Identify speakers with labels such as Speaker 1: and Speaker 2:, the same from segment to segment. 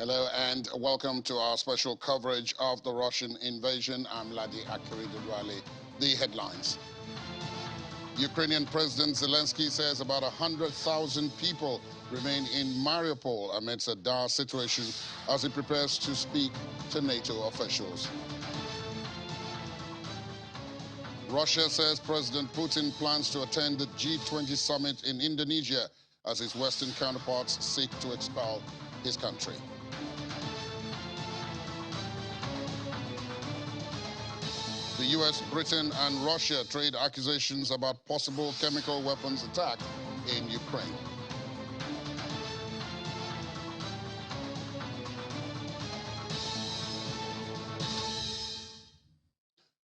Speaker 1: Hello and welcome to our special coverage of the Russian invasion. I'm Ladi Akiridurwale. The headlines. Ukrainian President Zelensky says about 100,000 people remain in Mariupol amidst a dire situation as he prepares to speak to NATO officials. Russia says President Putin plans to attend the G20 summit in Indonesia as his Western counterparts seek to expel his country. The US, Britain, and Russia trade accusations about possible chemical weapons attack in Ukraine.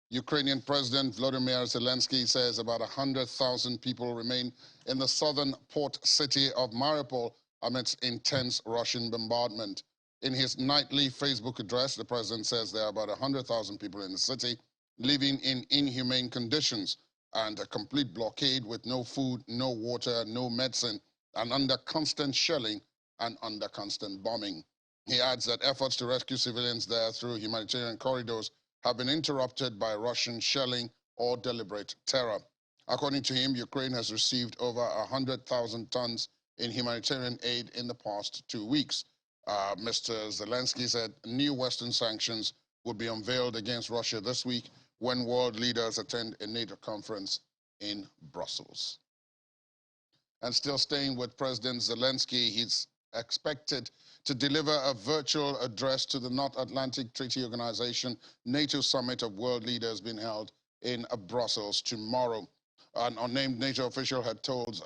Speaker 1: Ukrainian President Volodymyr Zelensky says about 100,000 people remain in the southern port city of Mariupol amidst intense Russian bombardment. In his nightly Facebook address, the president says there are about 100,000 people in the city living in inhumane conditions and a complete blockade with no food, no water, no medicine, and under constant shelling and under constant bombing. He adds that efforts to rescue civilians there through humanitarian corridors have been interrupted by Russian shelling or deliberate terror. According to him, Ukraine has received over 100,000 tons in humanitarian aid in the past 2 weeks. Mr. Zelensky said new Western sanctions would be unveiled against Russia this week when world leaders attend a NATO conference in Brussels. And still staying with President Zelensky, he's expected to deliver a virtual address to the North Atlantic Treaty Organization NATO Summit of World Leaders being held in Brussels tomorrow. An unnamed NATO official had told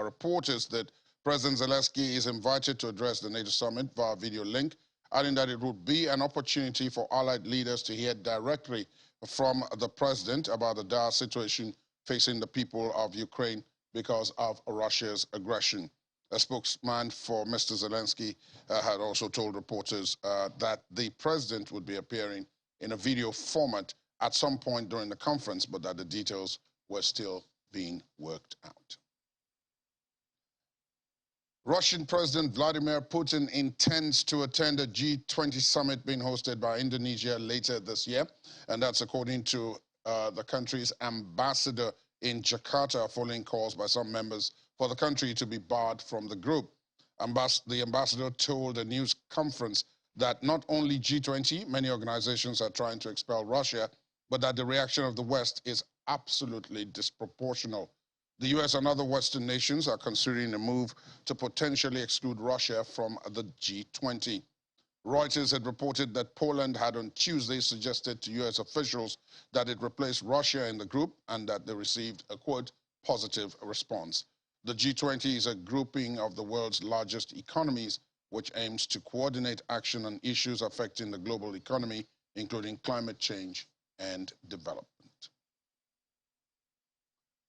Speaker 1: reporters that President Zelensky is invited to address the NATO summit via video link, adding that it would be an opportunity for allied leaders to hear directly from the president about the dire situation facing the people of Ukraine because of Russia's aggression. A spokesman for Mr. Zelensky had also told reporters that the president would be appearing in a video format at some point during the conference, but that the details were still being worked out. Russian President Vladimir Putin intends to attend a G20 summit being hosted by Indonesia later this year, and that's according to the country's ambassador in Jakarta, following calls by some members for the country to be barred from the group. The ambassador told a news conference that not only G20, many organizations are trying to expel Russia, but that the reaction of the West is absolutely disproportional. The US and other Western nations are considering a move to potentially exclude Russia from the G20. Reuters had reported that Poland had on Tuesday suggested to US officials that it replace Russia in the group and that they received a, quote, positive response. The G20 is a grouping of the world's largest economies which aims to coordinate action on issues affecting the global economy, including climate change and development.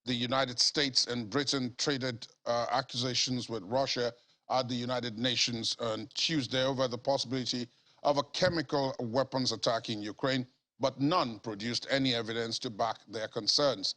Speaker 1: The United States and Britain traded accusations with Russia at the United Nations on Tuesday over the possibility of a chemical weapons attack in Ukraine, but none produced any evidence to back their concerns.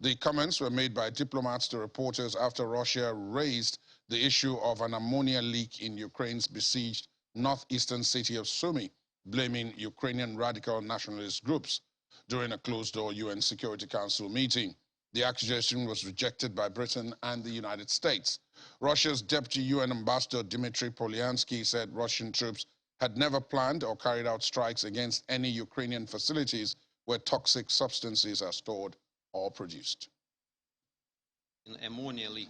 Speaker 1: The comments were made by diplomats to reporters after Russia raised the issue of an ammonia leak in Ukraine's besieged northeastern city of Sumy, blaming Ukrainian radical nationalist groups during a closed-door UN Security Council meeting. The accusation was rejected by Britain and the United States. Russia's deputy UN ambassador Dmitry Polyansky said Russian troops had never planned or carried out strikes against any Ukrainian facilities where toxic substances are stored or produced.
Speaker 2: In ammonia leak.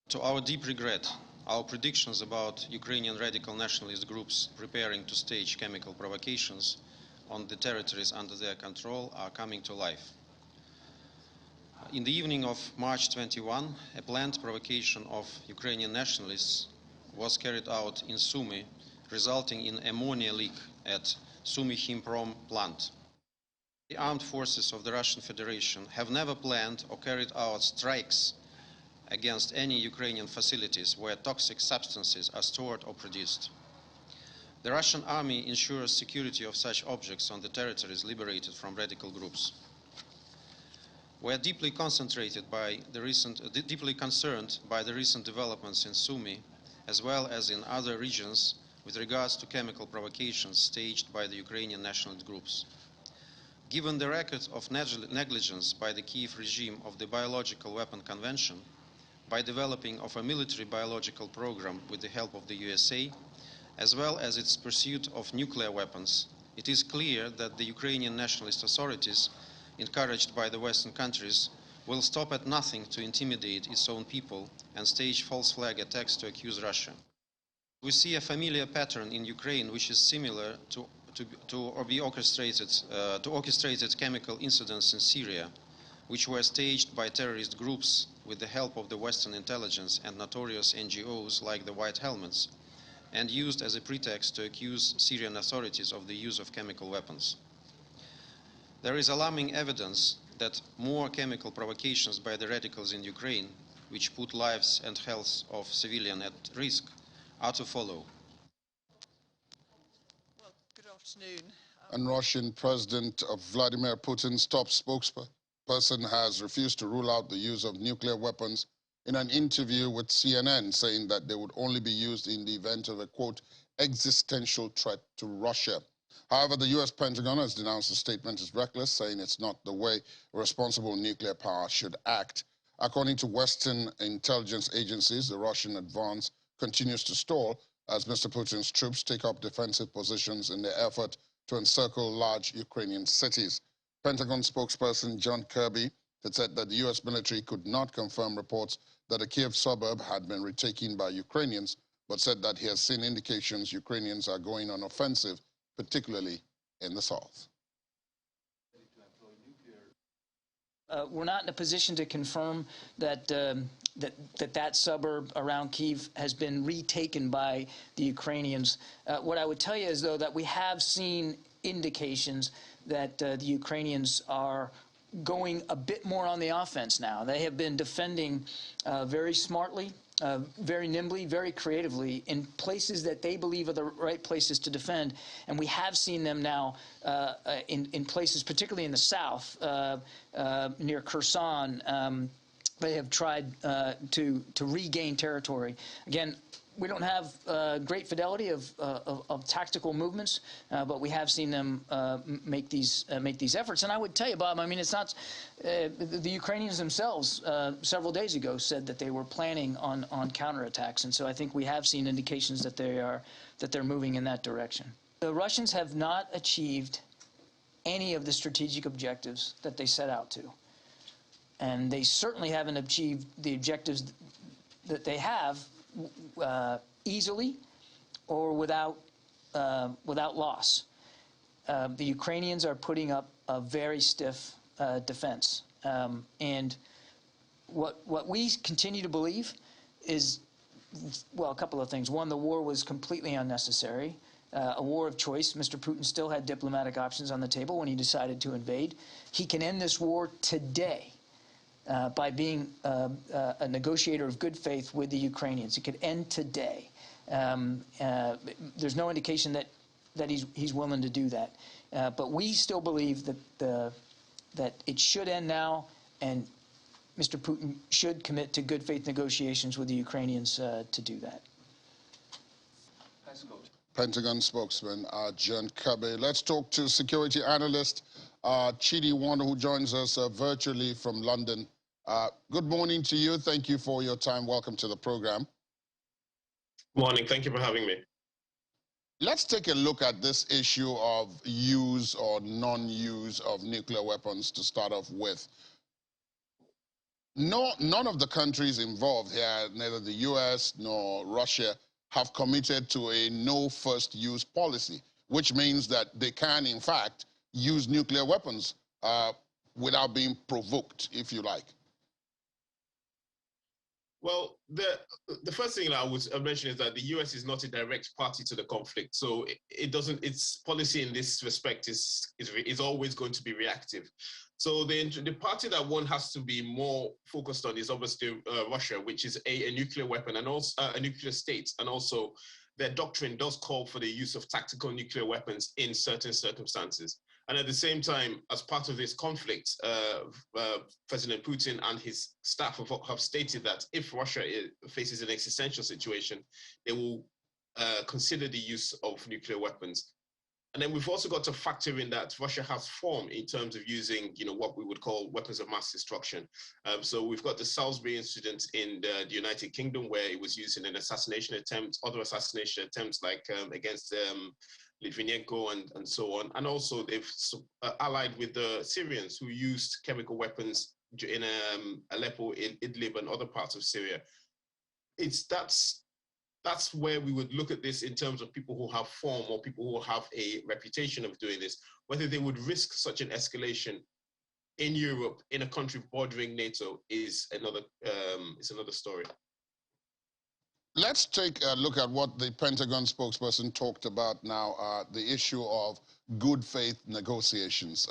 Speaker 2: To our deep regret, our predictions about Ukrainian radical nationalist groups preparing to stage chemical provocations on the territories under their control are coming to life. In the evening of March 21, a planned provocation of Ukrainian nationalists was carried out in Sumy, resulting in ammonia leak at Sumy Chimprom plant. The armed forces of the Russian Federation have never planned or carried out strikes against any Ukrainian facilities where toxic substances are stored or produced. The Russian army ensures security of such objects on the territories liberated from radical groups. We are deeply concerned by the recent developments in Sumy, as well as in other regions with regards to chemical provocations staged by the Ukrainian nationalist groups. Given the record of negligence by the Kiev regime of the Biological Weapon Convention, by developing of a military biological program with the help of the USA, as well as its pursuit of nuclear weapons, it is clear that the Ukrainian nationalist authorities, encouraged by the Western countries, will stop at nothing to intimidate its own people and stage false flag attacks to accuse Russia. We see a familiar pattern in Ukraine which is similar to orchestrated chemical incidents in Syria, which were staged by terrorist groups with the help of the Western intelligence and notorious NGOs like the White Helmets, and used as a pretext to accuse Syrian authorities of the use of chemical weapons. There is alarming evidence that more chemical provocations by the radicals in Ukraine, which put lives and health of civilians at risk, are to follow.
Speaker 3: Well, good afternoon.
Speaker 1: And Russian President Vladimir Putin's top spokesperson has refused to rule out the use of nuclear weapons in an interview with CNN, saying that they would only be used in the event of a, quote, existential threat to Russia. However, the U.S. Pentagon has denounced the statement as reckless, saying it's not the way a responsible nuclear power should act. According to Western intelligence agencies, the Russian advance continues to stall as Mr. Putin's troops take up defensive positions in their effort to encircle large Ukrainian cities. Pentagon spokesperson John Kirby had said that the U.S. military could not confirm reports that a Kiev suburb had been retaken by Ukrainians, but said that he has seen indications Ukrainians are going on offensive, particularly in the south.
Speaker 4: We're not in a position to confirm that that suburb around Kyiv has been retaken by the Ukrainians. What I would tell you is, though, that we have seen indications that the Ukrainians are going a bit more on the offense now. They have been defending very smartly, very nimbly, very creatively in places that they believe are the right places to defend. And we have seen them now in places, particularly in the south, near Kherson. They have tried to regain territory. Again, we don't have great fidelity of tactical movements, but we have seen them make these efforts. And I would tell you, Bob, I mean, it's not the Ukrainians themselves several days ago said that they were planning on counterattacks, and so I think we have seen indications that they're moving in that direction. The Russians have not achieved any of the strategic objectives that they set out to, and they certainly haven't achieved the objectives that they have easily or without loss. The Ukrainians are putting up a very stiff defense, and what we continue to believe is, well, a couple of things. One, the war was completely unnecessary, a war of choice. Mr. Putin still had diplomatic options on the table when he decided to invade. He can end this war today. By being a negotiator of good faith with the Ukrainians. It could end today. There's no indication that he's willing to do that. But we still believe that it should end now, and Mr. Putin should commit to good faith negotiations with the Ukrainians to do that.
Speaker 1: Pentagon spokesman John Kirby. Let's talk to security analyst Chidi Wanda, who joins us virtually from London. Good morning to you. Thank you for your time. Welcome to the program.
Speaker 5: Morning. Thank you for having me.
Speaker 1: Let's take a look at this issue of use or non-use of nuclear weapons to start off with. None of the countries involved here, neither the US nor Russia, have committed to a no first use policy, which means that they can, in fact, use nuclear weapons without being provoked, if you like.
Speaker 5: Well, the first thing I would mention is that the US is not a direct party to the conflict, so it doesn't. Its policy in this respect is always going to be reactive. So the party that one has to be more focused on is obviously Russia, which is a nuclear weapon and also a nuclear state, and also their doctrine does call for the use of tactical nuclear weapons in certain circumstances. And at the same time, as part of this conflict, President Putin and his staff have stated that if Russia faces an existential situation, they will consider the use of nuclear weapons. And then we've also got to factor in that Russia has form in terms of using, what we would call weapons of mass destruction. So we've got the Salisbury incident in the United Kingdom, where it was used in an assassination attempt, other assassination attempts like against Litvinenko and so on. And also they've allied with the Syrians who used chemical weapons in Aleppo, in Idlib and other parts of Syria. That's where we would look at this in terms of people who have form or people who have a reputation of doing this, whether they would risk such an escalation in Europe, in a country bordering NATO, is another story.
Speaker 1: Let's take a look at what the Pentagon spokesperson talked about now, the issue of good faith negotiations.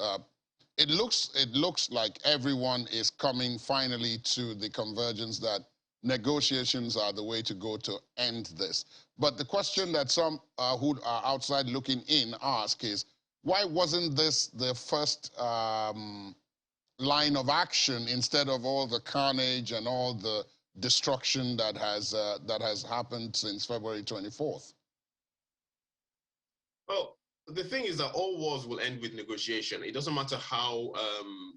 Speaker 1: It looks like everyone is coming finally to the convergence that negotiations are the way to go to end this. But the question that some who are outside looking in ask is, why wasn't this the first line of action instead of all the carnage and all the destruction that has happened since February 24th?
Speaker 5: Well, the thing is that all wars will end with negotiation. It doesn't matter how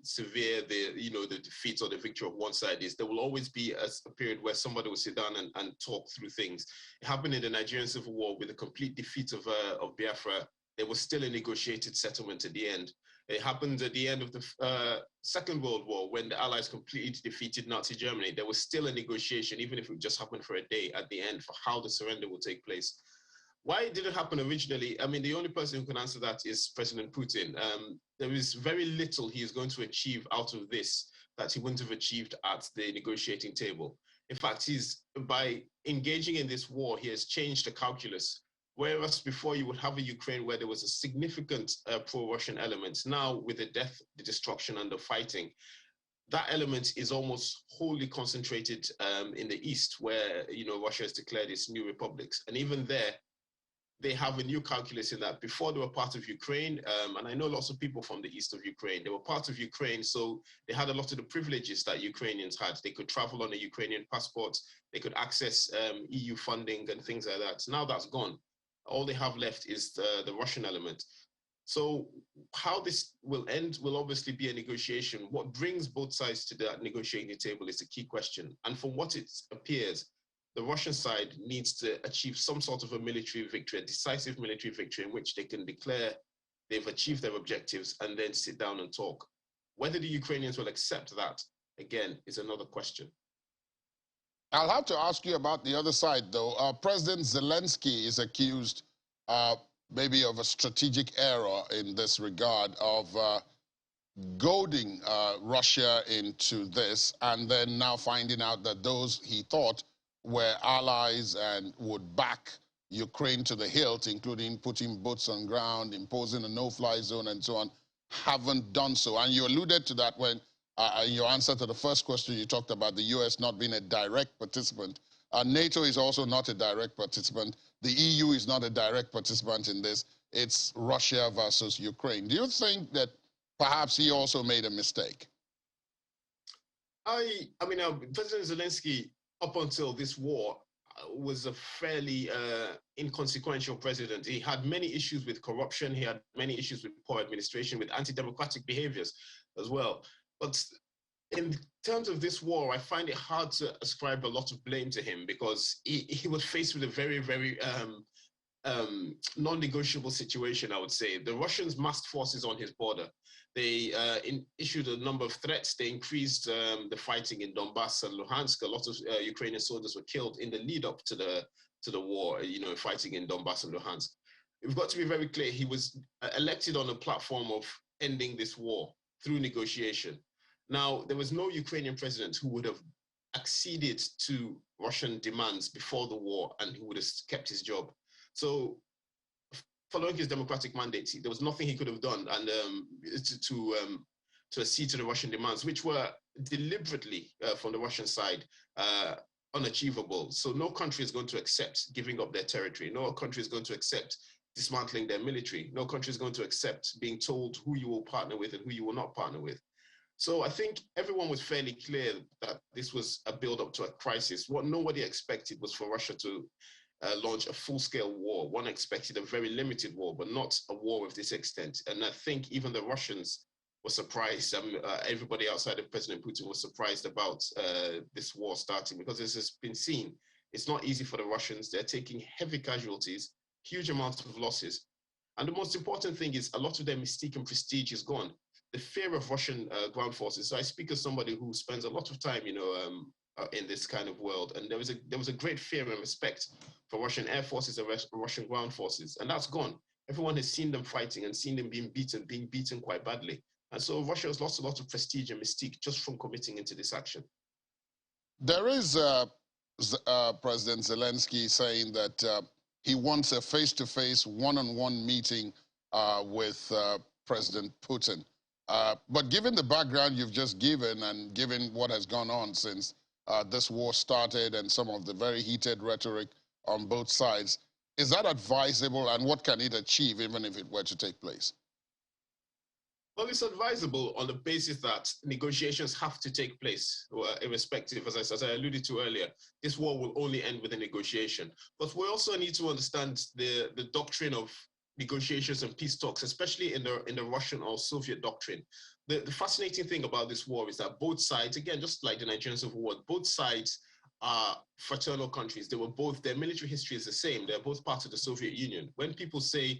Speaker 5: severe the defeat or the victory of one side is. There will always be a period where somebody will sit down and talk through things. It happened in the Nigerian Civil War with the complete defeat of Biafra. There was still a negotiated settlement at the end. It happened at the end of the Second World War when the Allies completely defeated Nazi Germany. There was still a negotiation, even if it just happened for a day at the end, for how the surrender will take place. Why it didn't happen originally, I mean, the only person who can answer that is President Putin. There is very little he is going to achieve out of this that he wouldn't have achieved at the negotiating table. In fact, by engaging in this war, he has changed the calculus. Whereas before you would have a Ukraine where there was a significant pro-Russian element, now with the death, the destruction, and the fighting, that element is almost wholly concentrated in the east, where Russia has declared its new republics, and even there, they have a new calculus in that before they were part of Ukraine, and I know lots of people from the east of Ukraine, they were part of Ukraine, so they had a lot of the privileges that Ukrainians had. They could travel on a Ukrainian passport, they could access EU funding and things like that. Now that's gone. All they have left is the Russian element. So how this will end will obviously be a negotiation. What brings both sides to that negotiating table is the key question. And from what it appears, the Russian side needs to achieve some sort of a military victory, a decisive military victory in which they can declare they've achieved their objectives and then sit down and talk. Whether the Ukrainians will accept that, again, is another question.
Speaker 1: I'll have to ask you about the other side, though. President Zelensky is accused maybe of a strategic error in this regard of goading Russia into this, and then now finding out that those he thought were allies and would back Ukraine to the hilt, including putting boots on ground, imposing a no-fly zone, and so on, haven't done so. And you alluded to that when, in your answer to the first question, you talked about the U.S. not being a direct participant. NATO is also not a direct participant. The EU is not a direct participant in this. It's Russia versus Ukraine. Do you think that perhaps he also made a mistake?
Speaker 5: I mean, President Zelensky, up until this war, was a fairly inconsequential president. He had many issues with corruption. He had many issues with poor administration, with anti-democratic behaviors as well. But in terms of this war, I find it hard to ascribe a lot of blame to him because he was faced with a very, very non-negotiable situation, I would say. The Russians massed forces on his border. They issued a number of threats. They increased the fighting in Donbass and Luhansk. A lot of Ukrainian soldiers were killed in the lead up to the war, fighting in Donbass and Luhansk. We've got to be very clear. He was elected on a platform of ending this war through negotiation. Now, there was no Ukrainian president who would have acceded to Russian demands before the war and who would have kept his job. So following his democratic mandate, there was nothing he could have done and to accede to the Russian demands, which were deliberately from the Russian side unachievable. So no country is going to accept giving up their territory. No country is going to accept dismantling their military. No country is going to accept being told who you will partner with and who you will not partner with. So I think everyone was fairly clear that this was a build-up to a crisis. What nobody expected was for Russia to launch a full-scale war. One expected a very limited war, but not a war of this extent. And I think even the Russians were surprised. Everybody outside of President Putin was surprised about this war starting, because this has been seen. It's not easy for the Russians. They're taking heavy casualties, huge amounts of losses. And the most important thing is a lot of their mystique and prestige is gone. The fear of Russian ground forces. So I speak as somebody who spends a lot of time, in this kind of world, and there was a great fear and respect for Russian air forces and Russian ground forces, and that's gone. Everyone has seen them fighting and seen them being beaten quite badly, and so Russia has lost a lot of prestige and mystique just from committing into this action.
Speaker 1: There is President Zelensky saying that he wants a face-to-face, one-on-one meeting with President Putin. But given the background you've just given, and given what has gone on since this war started and some of the very heated rhetoric on both sides, is that advisable, and what can it achieve even if it were to take place?
Speaker 5: Well, it's advisable on the basis that negotiations have to take place, irrespective, as I alluded to earlier. This war will only end with a negotiation. But we also need to understand the doctrine of negotiations and peace talks, especially in the Russian or Soviet doctrine. The fascinating thing about this war is that both sides, again, just like the Nigerian Civil War, both sides are fraternal countries. Their military history is the same. They're both part of the Soviet Union. When people say,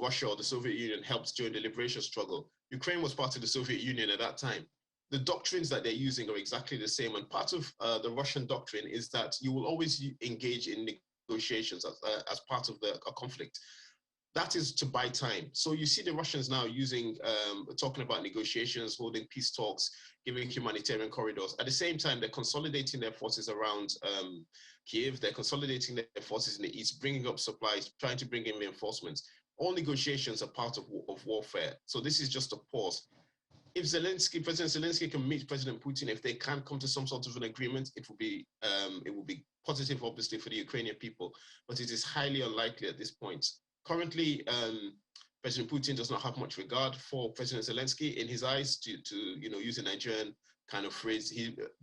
Speaker 5: Russia or the Soviet Union helped during the liberation struggle, Ukraine was part of the Soviet Union at that time. The doctrines that they're using are exactly the same. And part of the Russian doctrine is that you will always engage in negotiations as part of a conflict. That is to buy time. So you see the Russians now talking about negotiations, holding peace talks, giving humanitarian corridors. At the same time, they're consolidating their forces around Kiev. They're consolidating their forces in the east, bringing up supplies, trying to bring in reinforcements. All negotiations are part of warfare. So this is just a pause. If President Zelensky can meet President Putin, if they can come to some sort of an agreement, it will be positive, obviously, for the Ukrainian people. But it is highly unlikely at this point. Currently, President Putin does not have much regard for President Zelensky in his eyes. To use a Nigerian kind of phrase,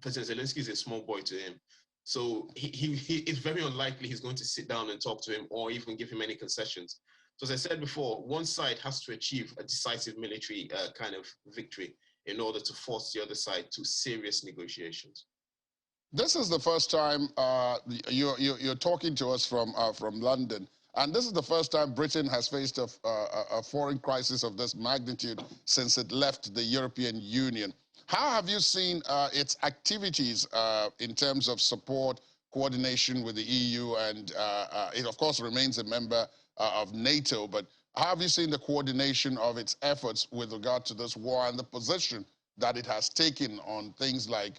Speaker 5: President Zelensky is a small boy to him. So it's very unlikely he's going to sit down and talk to him or even give him any concessions. So as I said before, one side has to achieve a decisive military kind of victory in order to force the other side to serious negotiations.
Speaker 1: This is the first time you're talking to us from London, and this is the first time Britain has faced a foreign crisis of this magnitude since it left the European Union. How have you seen its activities in terms of support, coordination with the EU, and it, of course, remains a member of NATO, but how have you seen the coordination of its efforts with regard to this war and the position that it has taken on things like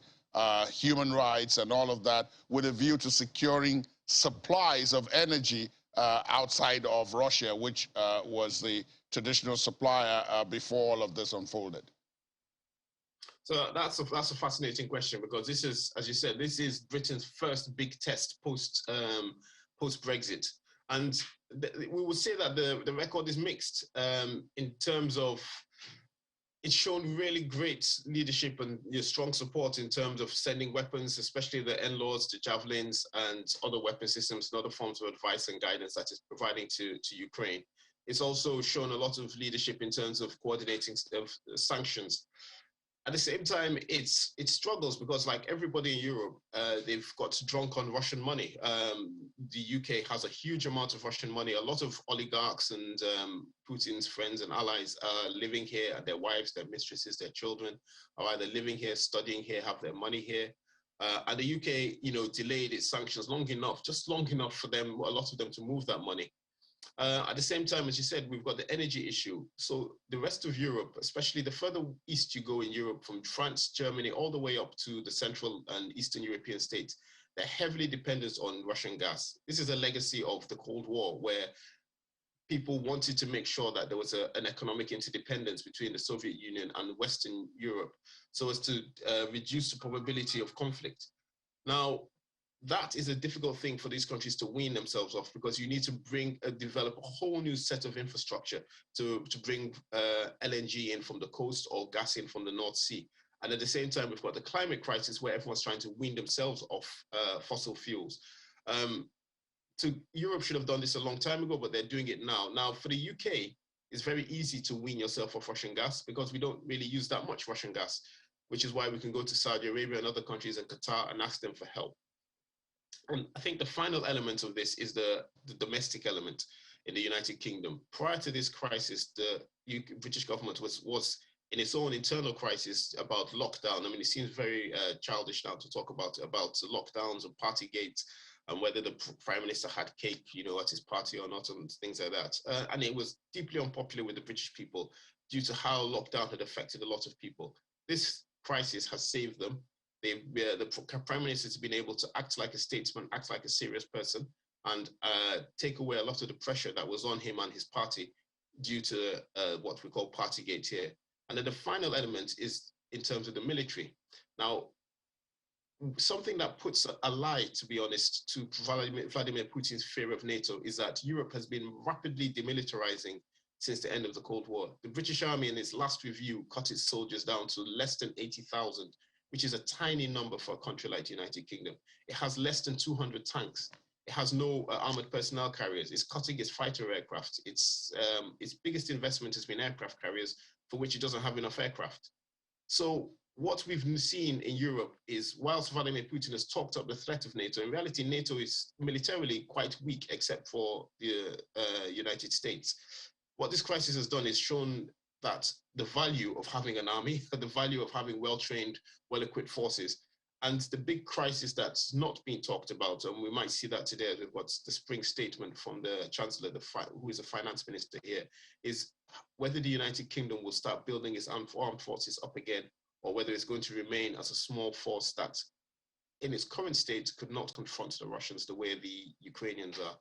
Speaker 1: human rights and all of that, with a view to securing supplies of energy outside of Russia, which was the traditional supplier before all of this unfolded?
Speaker 5: So that's a fascinating question, because this is, as you said, this is Britain's first big test post Brexit, and we would say that the record is mixed in terms of it's shown really great leadership and strong support in terms of sending weapons, especially the NLAWs, the Javelins, and other weapon systems and other forms of advice and guidance that it's providing to Ukraine. It's also shown a lot of leadership in terms of coordinating sanctions. At the same time, it struggles because, like everybody in Europe, they've got drunk on Russian money. The UK has a huge amount of Russian money. A lot of oligarchs and Putin's friends and allies are living here, and their wives, their mistresses, their children are either living here, studying here, have their money here. And the UK, delayed its sanctions just long enough for them, a lot of them, to move that money. At the same time, as you said, we've got the energy issue. So the rest of Europe, especially the further east you go in Europe, from France, Germany, all the way up to the Central and Eastern European states, they're heavily dependent on Russian gas. This is a legacy of the Cold War, where people wanted to make sure that there was an economic interdependence between the Soviet Union and Western Europe, so as to reduce the probability of conflict. Now, that is a difficult thing for these countries to wean themselves off, because you need to develop a whole new set of infrastructure to bring LNG in from the coast or gas in from the North Sea. And at the same time, we've got the climate crisis, where everyone's trying to wean themselves off fossil fuels. Europe should have done this a long time ago, but they're doing it now. Now, for the UK, it's very easy to wean yourself off Russian gas because we don't really use that much Russian gas, which is why we can go to Saudi Arabia and other countries and Qatar and ask them for help. And I think the final element of this is the domestic element in the United Kingdom. Prior to this crisis, the British government was in its own internal crisis about lockdown. I mean, it seems very childish now to talk about lockdowns or Partygate and whether the Prime Minister had cake, at his party or not, and things like that. And it was deeply unpopular with the British people due to how lockdown had affected a lot of people. This crisis has saved them. The Prime Minister has been able to act like a statesman, act like a serious person, and take away a lot of the pressure that was on him and his party due to what we call Partygate here. And then the final element is in terms of the military. Now, something that puts a lie, to be honest, to Vladimir Putin's fear of NATO is that Europe has been rapidly demilitarizing since the end of the Cold War. The British Army in its last review cut its soldiers down to less than 80,000, which is a tiny number for a country like the United Kingdom. It has less than 200 tanks. It has no armored personnel carriers. It's cutting its fighter aircraft. Its biggest investment has been aircraft carriers, for which it doesn't have enough aircraft. So what we've seen in Europe is, whilst Vladimir Putin has talked up the threat of NATO, in reality, NATO is militarily quite weak, except for the United States. What this crisis has done is shown that the value of having an army, the value of having well-trained, well-equipped forces, and the big crisis that's not being talked about, and we might see that today with what's the spring statement from the Chancellor, who is the finance minister here, is whether the United Kingdom will start building its armed forces up again, or whether it's going to remain as a small force that in its current state could not confront the Russians the way the Ukrainians are.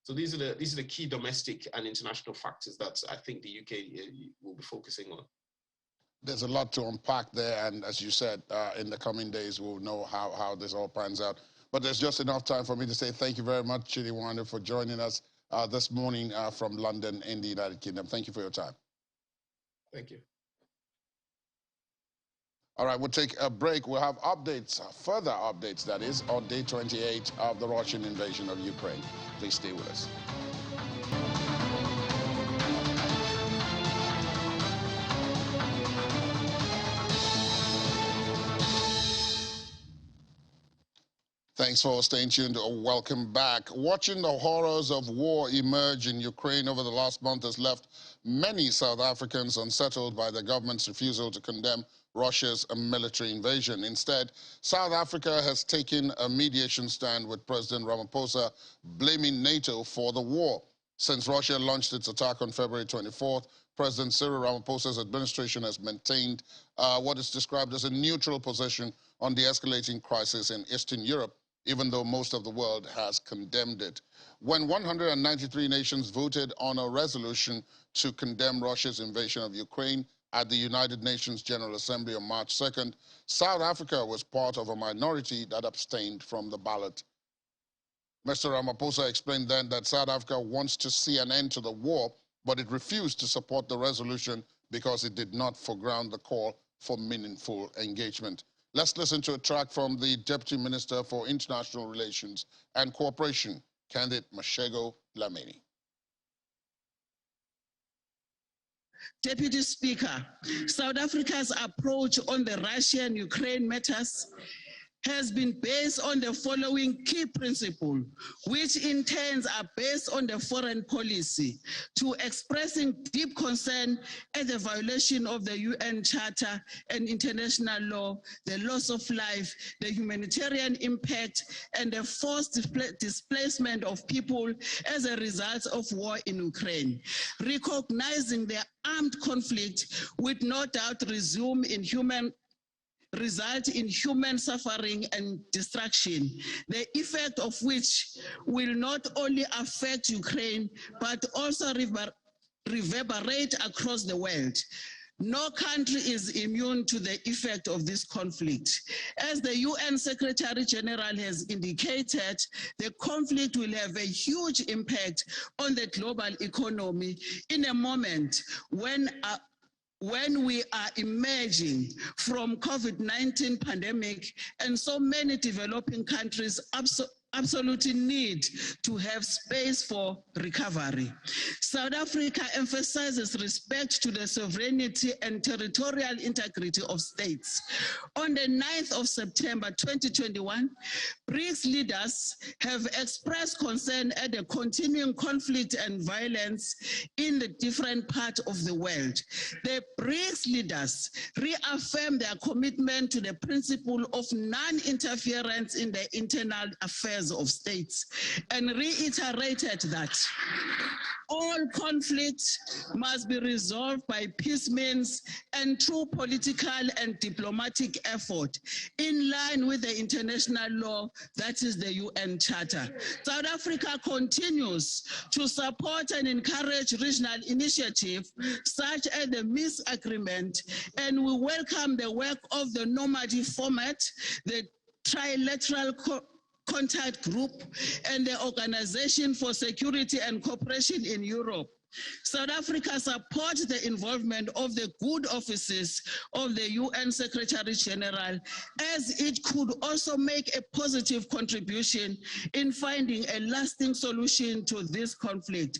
Speaker 5: So these are the key domestic and international factors that I think the UK will be focusing on.
Speaker 1: There's a lot to unpack there, and as you said, in the coming days, we'll know how this all pans out. But there's just enough time for me to say thank you very much, Chidinwanda, for joining us this morning from London in the United Kingdom. Thank you for your time.
Speaker 5: Thank you.
Speaker 1: All right, we'll take a break. We'll have updates, further updates, that is, on day 28 of the Russian invasion of Ukraine. Please stay with us. Thanks for staying tuned. Welcome back. Watching the horrors of war emerge in Ukraine over the last month has left many South Africans unsettled by the government's refusal to condemn Russia's military invasion. Instead, South Africa has taken a mediation stand with President Ramaphosa, blaming NATO for the war. Since Russia launched its attack on February 24th, President Cyril Ramaphosa's administration has maintained what is described as a neutral position on the escalating crisis in Eastern Europe, even though most of the world has condemned it. When 193 nations voted on a resolution to condemn Russia's invasion of Ukraine at the United Nations General Assembly on March 2nd, South Africa was part of a minority that abstained from the ballot. Mr. Ramaphosa explained then that South Africa wants to see an end to the war, but it refused to support the resolution because it did not foreground the call for meaningful engagement. Let's listen to a track from the Deputy Minister for International Relations and Cooperation, Candid Mashego Dlamini.
Speaker 3: Deputy Speaker, South Africa's approach on the Russian-Ukraine matters has been based on the following key principle, which in turn are based on the foreign policy, to expressing deep concern at the violation of the UN Charter and international law, the loss of life, the humanitarian impact, and the forced displacement of people as a result of war in Ukraine. Recognizing the armed conflict would no doubt result in human suffering and destruction, the effect of which will not only affect Ukraine, but also reverberate across the world. No country is immune to the effect of this conflict. As the UN Secretary General has indicated, the conflict will have a huge impact on the global economy in a moment when we are emerging from COVID-19 pandemic and so many developing countries absolute need to have space for recovery. South Africa emphasizes respect to the sovereignty and territorial integrity of states. On the 9th of September 2021, BRICS leaders have expressed concern at the continuing conflict and violence in the different parts of the world. The BRICS leaders reaffirmed their commitment to the principle of non-interference in the internal affairs of states and reiterated that all conflicts must be resolved by peace means and through political and diplomatic effort in line with the international law, that is the UN Charter. South Africa continues to support and encourage regional initiatives such as the Minsk Agreement, and we welcome the work of the Normandy format, the trilateral contact group, and the Organization for Security and Cooperation in Europe. South Africa supports the involvement of the good offices of the UN Secretary General, as it could also make a positive contribution in finding a lasting solution to this conflict.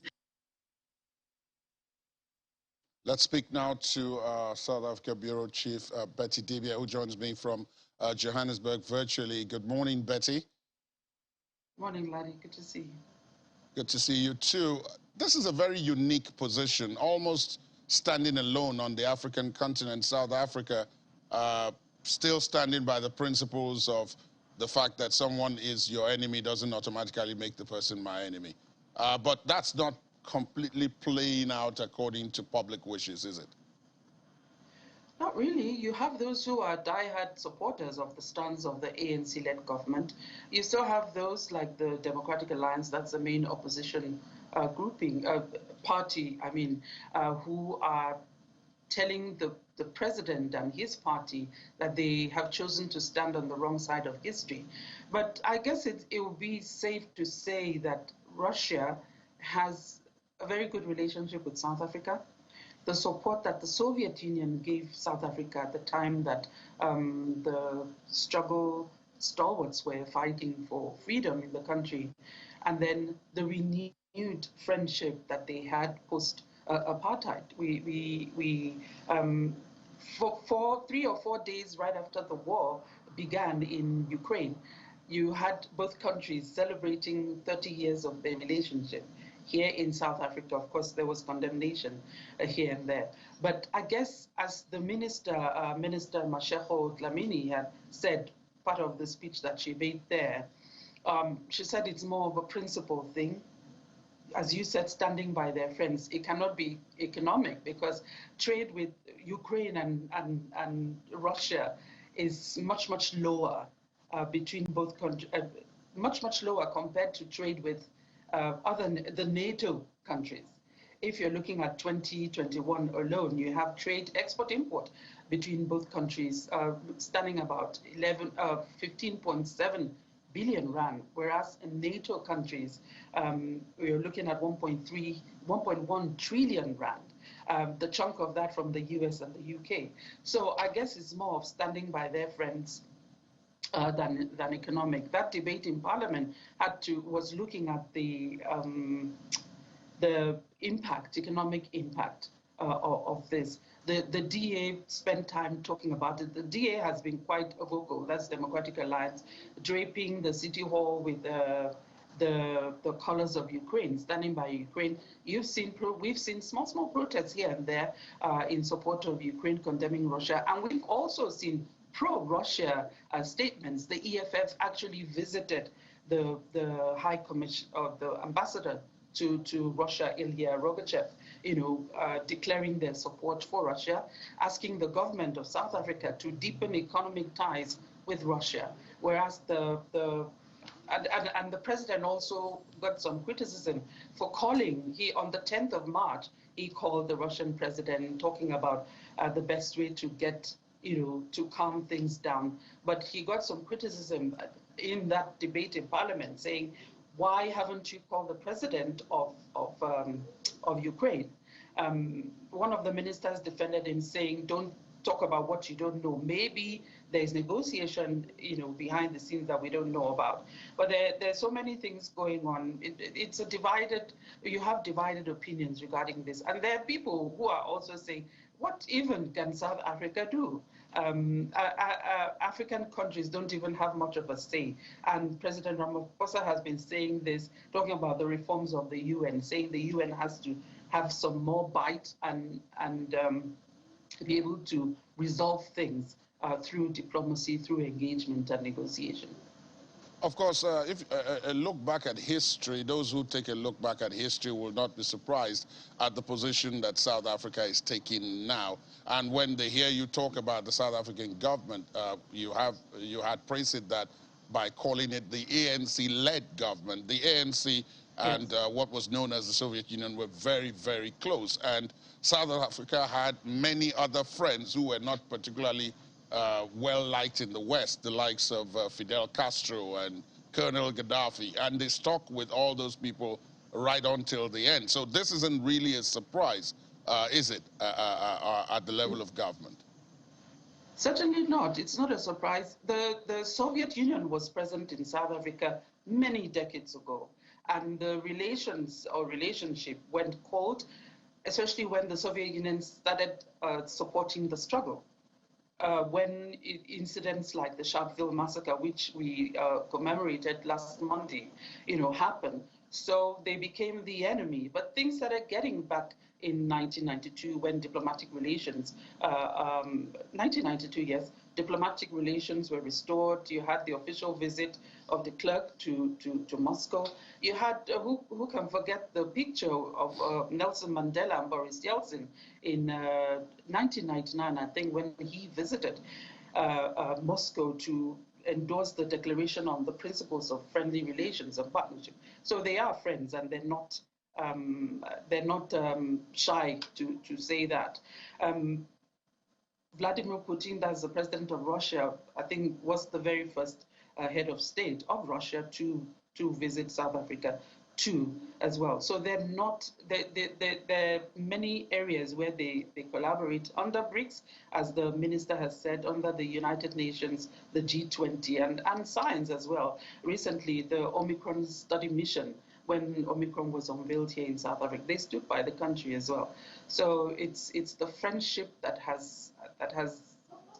Speaker 1: Let's speak now to South Africa Bureau Chief Betty Dibia, who joins me from Johannesburg virtually. Good morning, Betty.
Speaker 6: Morning, Larry. Good to see you.
Speaker 1: Good to see you too. This is a very unique position, almost standing alone on the African continent. South Africa still standing by the principles of the fact that someone is your enemy doesn't automatically make the person my enemy. But that's not completely playing out according to public wishes, is it?
Speaker 6: Not really. You have those who are diehard supporters of the stance of the ANC-led government. You still have those like the Democratic Alliance, that's the main opposition party, who are telling the president and his party that they have chosen to stand on the wrong side of history. But I guess it would be safe to say that Russia has a very good relationship with South Africa. The support that the Soviet Union gave South Africa at the time that the struggle stalwarts were fighting for freedom in the country, and then the renewed friendship that they had post-apartheid. For 3 or 4 days right after the war began in Ukraine, you had both countries celebrating 30 years of their relationship. Here in South Africa, of course, there was condemnation here and there. But I guess as the Minister Mashego Dlamini had said, part of the speech that she made there, she said it's more of a principle thing. As you said, standing by their friends. It cannot be economic because trade with Ukraine and Russia is much, much lower between both countries, much lower compared to trade with the NATO countries. If you're looking at 2021 alone, you have trade export-import between both countries standing about 15.7 billion rand, whereas in NATO countries, we're looking at 1.1 trillion rand, the chunk of that from the US and the UK. So I guess it's more of standing by their friends than economic. That debate in Parliament was looking at the economic impact of this. The DA spent time talking about it. The DA has been quite vocal. That's Democratic Alliance, draping the City Hall with the colors of Ukraine, standing by Ukraine. We've seen small protests here and there in support of Ukraine, condemning Russia, and we've also seen pro-Russia statements. The EFF actually visited the High Commission of the ambassador to Russia, Ilya Rogachev, declaring their support for Russia, asking the government of South Africa to deepen economic ties with Russia. Whereas the president also got some criticism for calling. On the 10th of March, he called the Russian president, talking about the best way to get to calm things down. But he got some criticism in that debate in Parliament, saying, why haven't you called the president of Ukraine? One of the ministers defended him, saying, don't talk about what you don't know. Maybe there's negotiation, behind the scenes that we don't know about. But there's so many things going on. You have divided opinions regarding this. And there are people who are also saying, what even can South Africa do? African countries don't even have much of a say. And President Ramaphosa has been saying this, talking about the reforms of the UN, saying the UN has to have some more bite and be able to resolve things through diplomacy, through engagement and negotiation.
Speaker 1: Of course, if a look back at history, those who take a look back at history will not be surprised at the position that South Africa is taking now. And when they hear you talk about the South African government, you had praised it that by calling it the ANC-led government. The ANC and what was known as the Soviet Union were very, very close. And South Africa had many other friends who were not particularly well-liked in the West, the likes of Fidel Castro and Colonel Gaddafi, and they stuck with all those people right until the end. So this isn't really a surprise, is it, at the level of government?
Speaker 6: Certainly not. It's not a surprise. The Soviet Union was present in South Africa many decades ago, and the relationship went cold, especially when the Soviet Union started supporting the struggle. When incidents like the Sharpeville massacre, which we commemorated last Monday, happened. So they became the enemy. But things started getting back in 1992 when diplomatic relations, 1992, yes, diplomatic relations were restored. You had the official visit of the clerk to Moscow. You had, who can forget the picture of Nelson Mandela and Boris Yeltsin in 1999, I think, when he visited Moscow to endorse the declaration on the principles of friendly relations and partnership. So they are friends, and they're not shy to say that. Vladimir Putin, that's the president of Russia, I think was the very first head of state of Russia to visit South Africa too as well. So there are many areas where they collaborate under BRICS, as the minister has said, under the United Nations, the G20, and science as well. Recently, the Omicron study mission, when Omicron was unveiled here in South Africa, they stood by the country as well. So it's the friendship that has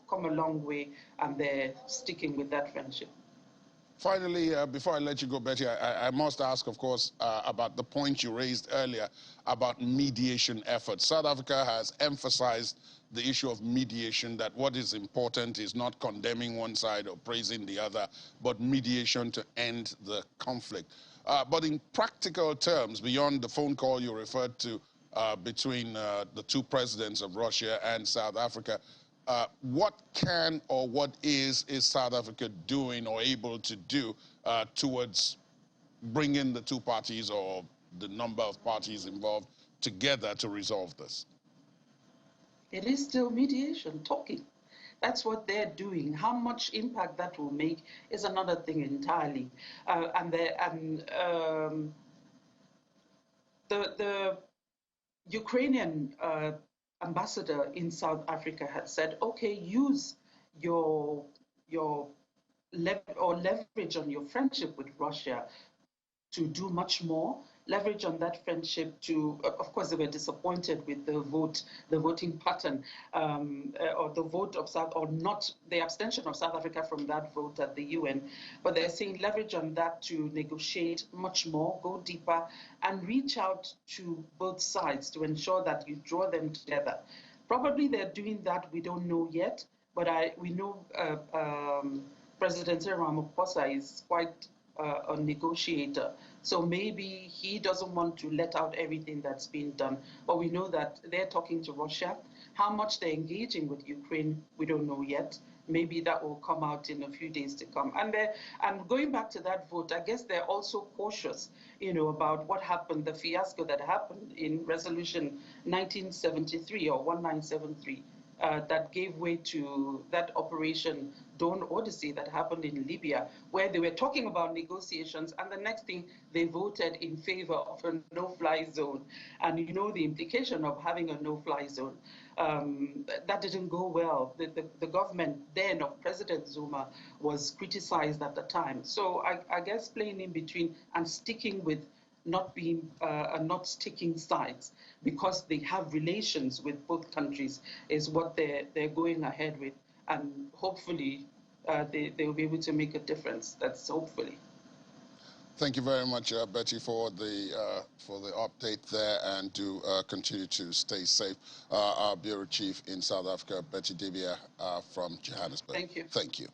Speaker 6: come a long way, and they're sticking with that friendship.
Speaker 1: Finally, before I let you go, Betty, I must ask, of course, about the point you raised earlier about mediation efforts. South Africa has emphasized the issue of mediation, that what is important is not condemning one side or praising the other, but mediation to end the conflict. But in practical terms, beyond the phone call you referred to between the two presidents of Russia and South Africa, what can or what is South Africa doing or able to do towards bringing the two parties or the number of parties involved together to resolve this?
Speaker 6: It is still mediation, talking. That's what they're doing. How much impact that will make is another thing entirely. The Ukrainian ambassador in South Africa had said, okay, use your leverage on your friendship with Russia to do much more, leverage on that friendship to, of course, they were disappointed with the voting pattern, or the vote of the abstention of South Africa from that vote at the UN. But they're saying leverage on that to negotiate much more, go deeper, and reach out to both sides to ensure that you draw them together. Probably they're doing that, we don't know yet, but we know President Ramaphosa is quite a negotiator. So maybe he doesn't want to let out everything that's been done. But we know that they're talking to Russia. How much they're engaging with Ukraine, we don't know yet. Maybe that will come out in a few days to come. And going back to that vote, I guess they're also cautious, about what happened, the fiasco that happened in Resolution 1973 or 1973. that gave way to that Operation Dawn Odyssey that happened in Libya, where they were talking about negotiations, and the next thing they voted in favor of a no-fly zone. And you know the implication of having a no-fly zone. That didn't go well. The government then of President Zuma was criticized at the time. So I guess playing in between and sticking with not sticking sides because they have relations with both countries is what they're going ahead with, and hopefully they'll be able to make a difference. That's hopefully.
Speaker 1: Thank you very much, Betty, for the update there, and to continue to stay safe. Our bureau chief in South Africa, Betty Dibia, from Johannesburg.
Speaker 6: Thank you.
Speaker 1: Thank you.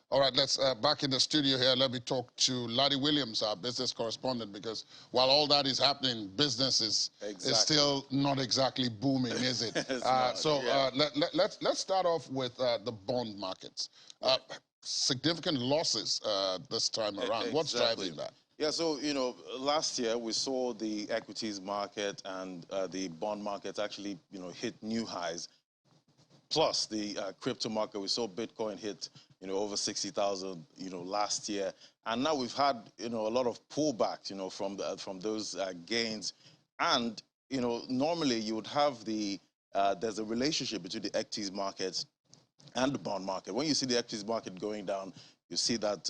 Speaker 1: All right, let's back in the studio here. Let me talk to Laddie Williams, our business correspondent, because while all that is happening, business is still not exactly booming, is it? Let's start off with the bond markets. Significant losses this time around. Exactly. What's driving that?
Speaker 7: Yeah, so, you know, last year we saw the equities market and the bond market actually, you know, hit new highs. Plus the crypto market, we saw Bitcoin hit, you know, over 60,000, you know, last year. And now we've had, you know, a lot of pullbacks, you know, from those gains. And, you know, normally you would have there's a relationship between the equities markets and the bond market. When you see the equities market going down, you see that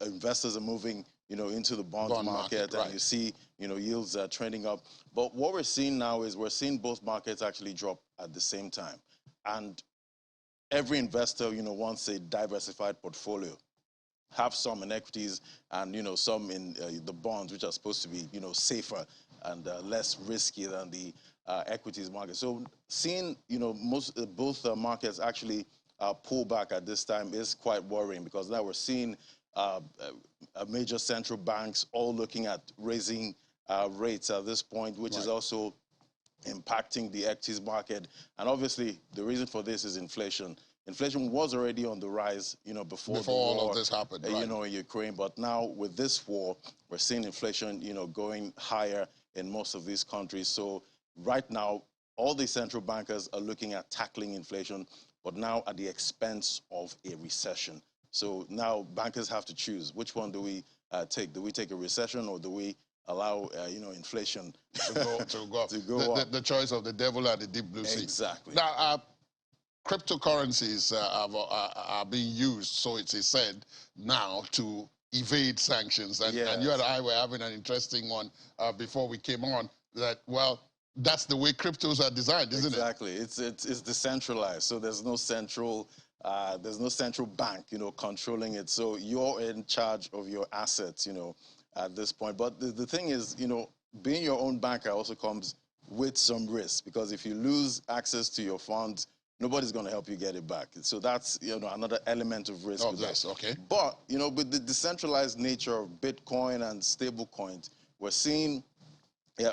Speaker 7: investors are moving, you know, into the bond market, right. And you see, you know, yields are trending up. But what we're seeing now is we're seeing both markets actually drop at the same time. And every investor, you know, wants a diversified portfolio. Have some in equities and, you know, some in the bonds, which are supposed to be, you know, safer and less risky than the equities market. So seeing, you know, both markets actually pull back at this time is quite worrying, because now we're seeing major central banks all looking at raising rates at this point, which is also impacting the equities market. And obviously, the reason for this is inflation. Inflation was already on the rise, you know, before the war,
Speaker 1: all of this happened,
Speaker 7: you know, in Ukraine. But now with this war, we're seeing inflation, you know, going higher in most of these countries. So right now, all the central bankers are looking at tackling inflation, but now at the expense of a recession. So now bankers have to choose. Which one do we take? Do we take a recession, or do we allow, you know, inflation
Speaker 1: to go up? The choice of the devil and the deep blue sea.
Speaker 7: Exactly.
Speaker 1: Now, cryptocurrencies are being used, so it is said, now to evade sanctions. And, and you and I were having an interesting one before we came on, that, well, that's the way cryptos are designed, isn't it?
Speaker 7: Exactly. It's decentralized, so there's no central bank, you know, controlling it. So you're in charge of your assets, you know, at this point. But the thing is, you know, being your own banker also comes with some risk, because if you lose access to your funds, nobody's going to help you get it back. So that's, you know, another element of risk.
Speaker 1: Oh, yes, okay.
Speaker 7: But, you know, with the decentralized nature of Bitcoin and stable coins, we're seeing,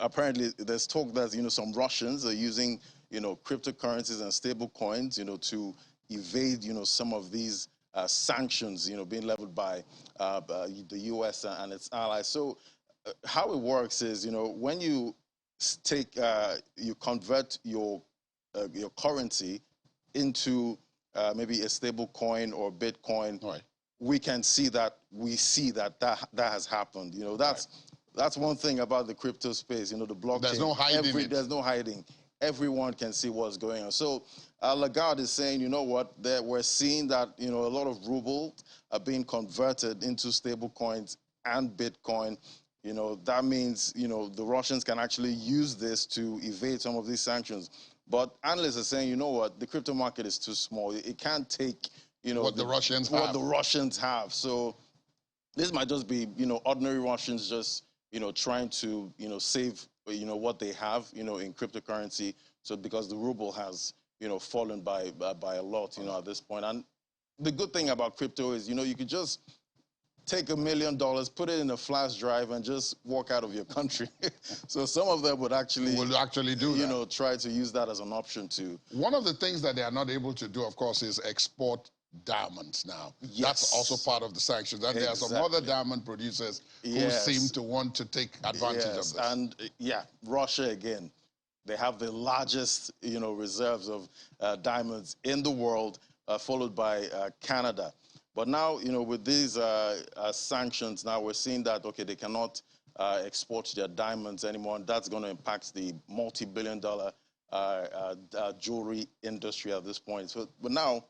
Speaker 7: apparently there's talk that, you know, some Russians are using, you know, cryptocurrencies and stable coins, you know, to evade, you know, some of these sanctions, you know, being leveled by the U.S. and its allies. So how it works is, you know, when you you convert your currency into maybe a stable coin or Bitcoin, we see that has happened. You know, that's one thing about the crypto space. You know, the blockchain.
Speaker 1: There's no hiding.
Speaker 7: There's no hiding. Everyone can see what's going on. So Lagarde is saying, you know what, we're seeing that, you know, a lot of rubles are being converted into stable coins and Bitcoin. You know, that means, you know, the Russians can actually use this to evade some of these sanctions. But analysts are saying, you know what, the crypto market is too small. It can't take, you know,
Speaker 1: what the Russians
Speaker 7: have. So this might just be, you know, ordinary Russians just, you know, trying to, you know, save, you know, what they have, you know, in cryptocurrency. So because the ruble has, you know, fallen by a lot, you know, at this point. And the good thing about crypto is, you know, you could just take $1 million, put it in a flash drive, and just walk out of your country. So some of them would actually do that. You know, try to use that as an option too.
Speaker 1: One of the things that they are not able to do, of course, is export diamonds now. Yes. That's also part of the sanctions. And there are some other diamond producers who seem to want to take advantage of this.
Speaker 7: And Russia again. They have the largest, reserves of diamonds in the world, followed by Canada. But now, with these sanctions, now we're seeing that, okay, they cannot export their diamonds anymore, and that's going to impact the multi-billion-dollar jewelry industry at this point. So, but now,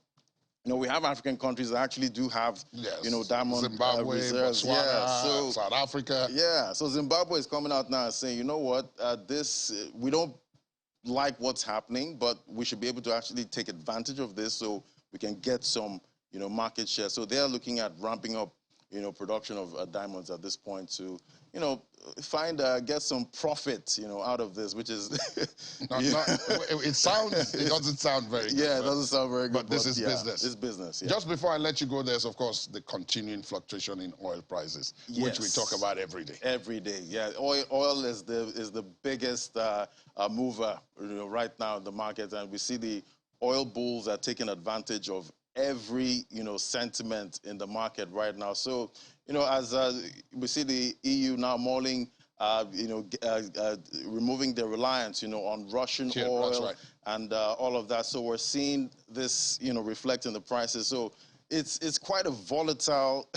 Speaker 7: we have African countries that actually do have, diamond
Speaker 1: Zimbabwe,
Speaker 7: reserves.
Speaker 1: Botswana, South Africa.
Speaker 7: Yeah, so Zimbabwe is coming out now and saying, you know what, we don't like what's happening, but we should be able to actually take advantage of this so we can get some, market share. So they're looking at ramping up, production of diamonds at this point to, get some profit, out of this, which is...
Speaker 1: it doesn't sound very good.
Speaker 7: Yeah, it doesn't sound very good.
Speaker 1: But this is business.
Speaker 7: It's business, yeah.
Speaker 1: Just before I let you go, there's, of course, the continuing fluctuation in oil prices, which we talk about every day.
Speaker 7: Every day, yeah. Oil is the biggest mover, right now in the market, and we see the oil bulls are taking advantage of every, sentiment in the market right now. So, as we see the EU now mulling, removing their reliance, on Russian oil and all of that. So we're seeing this, reflect in the prices. So it's quite a volatile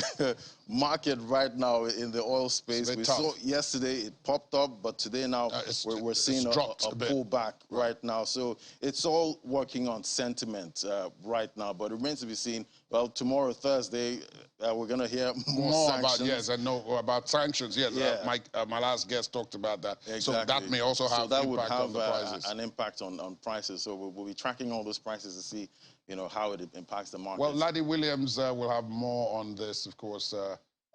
Speaker 7: market right now in the oil space. We saw yesterday it popped up, but today now we're seeing a pullback right now. So it's all working on sentiment right now, but it remains to be seen. Well, tomorrow, Thursday, we're going to hear more sanctions.
Speaker 1: About sanctions. Yes, my last guest talked about that.
Speaker 7: Exactly.
Speaker 1: So that may also have impact on the prices.
Speaker 7: An impact on prices. So we'll be tracking all those prices to see, how it impacts the market.
Speaker 1: Well, Laddie Williams will have more on this, of course,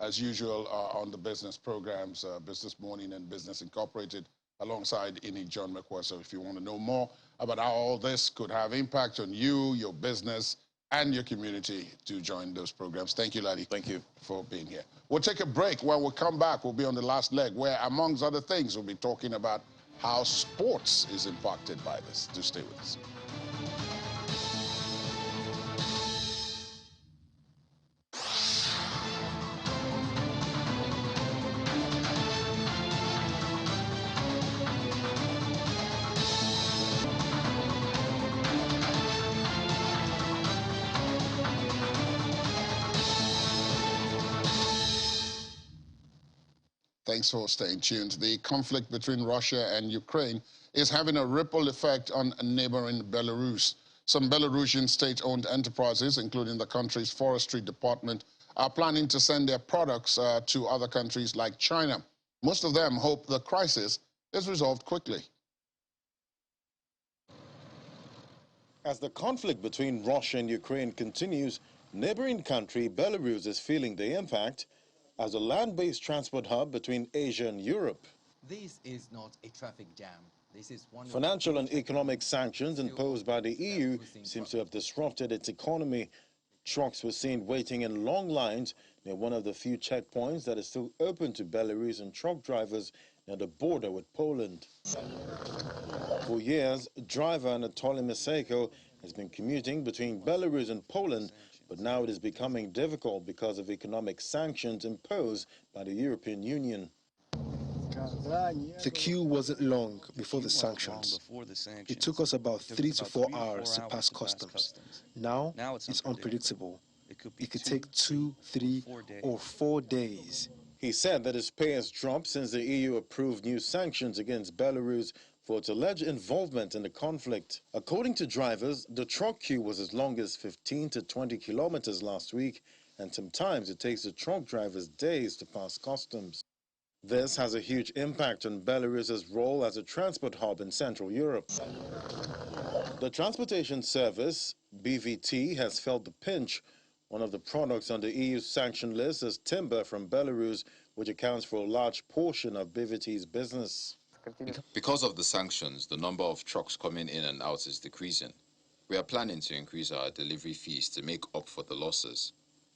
Speaker 1: as usual, on the business programs, Business Morning and Business Incorporated, alongside Ini John McWhorter. So if you want to know more about how all this could have impact on you, your business, and your community, to join those programs. Thank you, Laddie.
Speaker 7: Thank you
Speaker 1: for being here. We'll take a break. When we come back, we'll be on the last leg, where, amongst other things, we'll be talking about how sports is impacted by this. Do stay with us. Thanks for staying tuned. The conflict between Russia and Ukraine is having a ripple effect on neighboring Belarus. Some Belarusian state-owned enterprises, including the country's forestry department, are planning to send their products to other countries like China. Most of them hope the crisis is resolved quickly.
Speaker 8: As the conflict between Russia and Ukraine continues, neighboring country Belarus is feeling the impact as a land-based transport hub between Asia and Europe.
Speaker 9: This is not a traffic jam. This is one
Speaker 8: Financial and economic sanctions imposed by the EU seems to have disrupted its economy. Trucks were seen waiting in long lines near one of the few checkpoints that is still open to Belarusian truck drivers near the border with Poland. For years, driver Anatoly Miseko has been commuting between Belarus and Poland, but now it is becoming difficult because of economic sanctions imposed by the European Union.
Speaker 10: The queue wasn't long before the sanctions. It took us about 3 to 4 hours to pass customs. Now it's unpredictable. It could take 2, 3, or 4 days.
Speaker 8: He said that his pay has dropped since the EU approved new sanctions against Belarus for its alleged involvement in the conflict. According to drivers, the truck queue was as long as 15 to 20 kilometers last week, and sometimes it takes the truck drivers days to pass customs. This has a huge impact on Belarus's role as a transport hub in Central Europe. The transportation service, BVT, has felt the pinch. One of the products on the EU's sanction list is timber from Belarus, which accounts for a large portion of BVT's business.
Speaker 11: Because of the sanctions, the number of trucks coming in and out is decreasing. We are planning to increase our delivery fees to make up for the losses.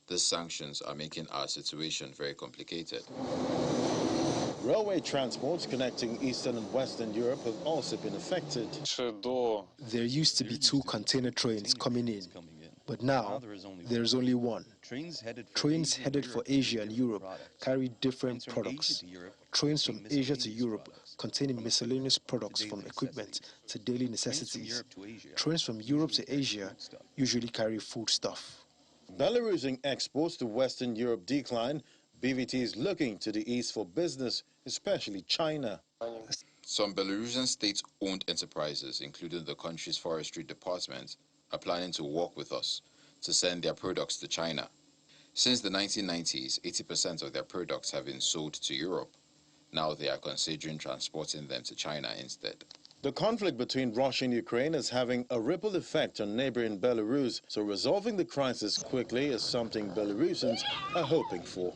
Speaker 11: These sanctions are making our situation very complicated.
Speaker 8: Railway transports connecting Eastern and Western Europe have also been affected.
Speaker 10: There used to be 2 container trains coming in, but now there's only one. Trains headed for Asia and Europe carry different products. Trains from Asia to Europe containing miscellaneous products from equipment to daily necessities. Trains from Europe to Asia usually carry foodstuff.
Speaker 8: Belarusian exports to Western Europe decline. BVT is looking to the East for business, especially China.
Speaker 11: Some Belarusian state-owned enterprises, including the country's forestry department, are planning to work with us to send their products to China. Since the 1990s, 80% of their products have been sold to Europe. Now they are considering transporting them to China instead.
Speaker 8: The conflict between Russia and Ukraine is having a ripple effect on neighboring Belarus, so resolving the crisis quickly is something Belarusians are hoping for.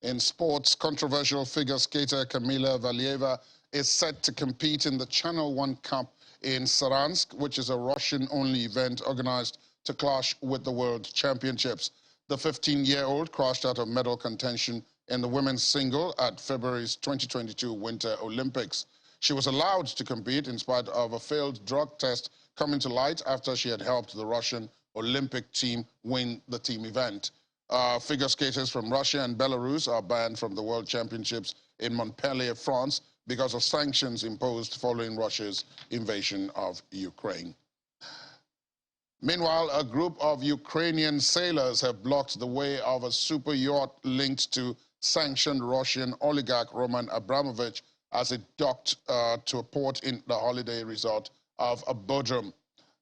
Speaker 1: In sports, controversial figure skater Kamila Valieva is set to compete in the Channel One Cup in Saransk, which is a Russian-only event organized to clash with the World Championships. The 15-year-old crashed out of medal contention in the women's single at February's 2022 Winter Olympics. She was allowed to compete in spite of a failed drug test coming to light after she had helped the Russian Olympic team win the team event. Figure skaters from Russia and Belarus are banned from the World Championships in Montpellier, France, because of sanctions imposed following Russia's invasion of Ukraine. Meanwhile, a group of Ukrainian sailors have blocked the way of a super yacht linked to sanctioned Russian oligarch Roman Abramovich as it docked to a port in the holiday resort of Bodrum.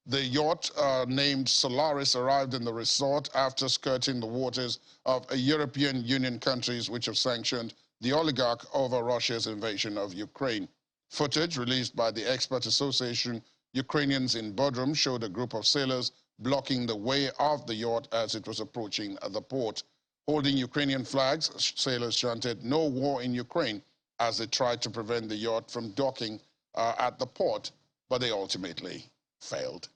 Speaker 1: The yacht, named Solaris, arrived in the resort after skirting the waters of European Union countries which have sanctioned the oligarch over Russia's invasion of Ukraine. Footage released by the expert association Ukrainians in Bodrum showed a group of sailors blocking the way of the yacht as it was approaching the port. Holding Ukrainian flags, sailors chanted "No war in Ukraine" as they tried to prevent the yacht from docking at the port, but they ultimately failed.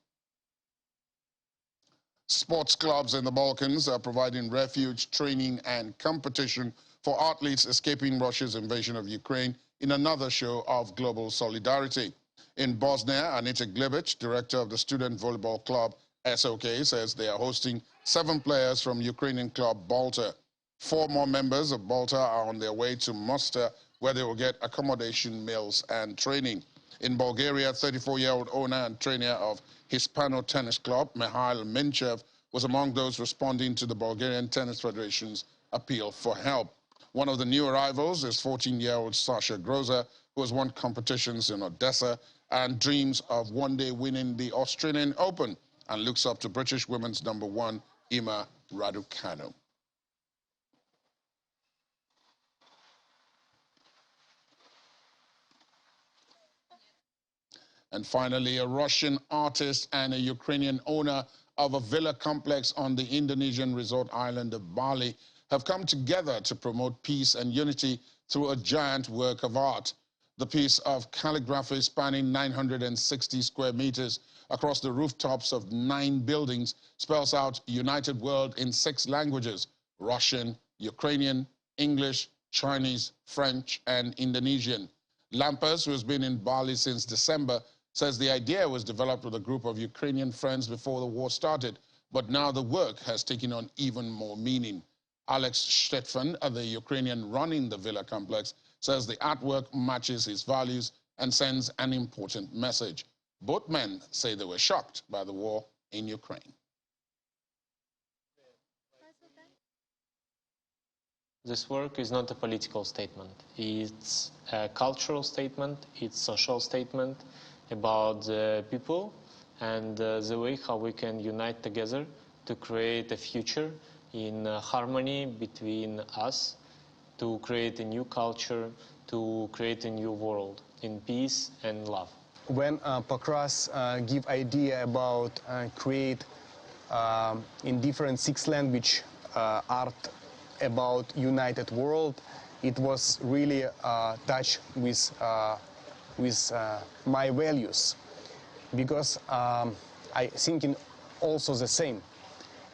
Speaker 1: Sports clubs in the Balkans are providing refuge, training, and competition for athletes escaping Russia's invasion of Ukraine in another show of global solidarity. In Bosnia, Anita Glibic, director of the student volleyball club SOK, says they are hosting 7 players from Ukrainian club Balta. 4 more members of Balta are on their way to Mostar, where they will get accommodation, meals, and training. In Bulgaria, 34-year-old owner and trainer of Hispano Tennis Club, Mikhail Minchev, was among those responding to the Bulgarian Tennis Federation's appeal for help. One of the new arrivals is 14-year-old Sasha Groza, who has won competitions in Odessa and dreams of one day winning the Australian Open and looks up to British women's #1, Emma Raducanu. And finally, a Russian artist and a Ukrainian owner of a villa complex on the Indonesian resort island of Bali have come together to promote peace and unity through a giant work of art. The piece of calligraphy spanning 960 square meters across the rooftops of 9 buildings spells out United World in 6 languages: Russian, Ukrainian, English, Chinese, French, and Indonesian. Lampas, who has been in Bali since December, says the idea was developed with a group of Ukrainian friends before the war started, but now the work has taken on even more meaning. Alex Stetfan, the Ukrainian running the villa complex, says the artwork matches his values and sends an important message. Both men say they were shocked by the war in Ukraine.
Speaker 12: This work is not a political statement. It's a cultural statement, it's a social statement about the people and the way how we can unite together to create a future in harmony between us, to create a new culture, to create a new world in peace and love.
Speaker 13: When Pakras give idea about create in different 6 language art about united world, it was really touched with my values, because I thinking also the same.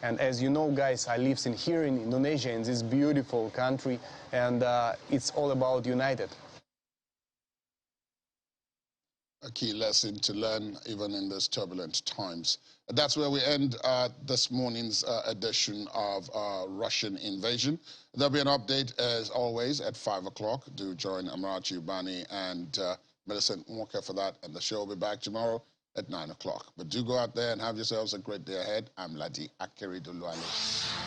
Speaker 13: And as you know, guys, I live here in Indonesia, in this beautiful country, and it's all about united.
Speaker 1: a key lesson to learn even in these turbulent times. That's where we end this morning's edition of Russian Invasion. There'll be an update, as always, at 5 o'clock. Do join Amarachi Ubani and Millicent Walker for that, and the show will be back tomorrow at 9 o'clock. But do go out there and have yourselves a great day ahead. I'm Ladi Akeridoluale.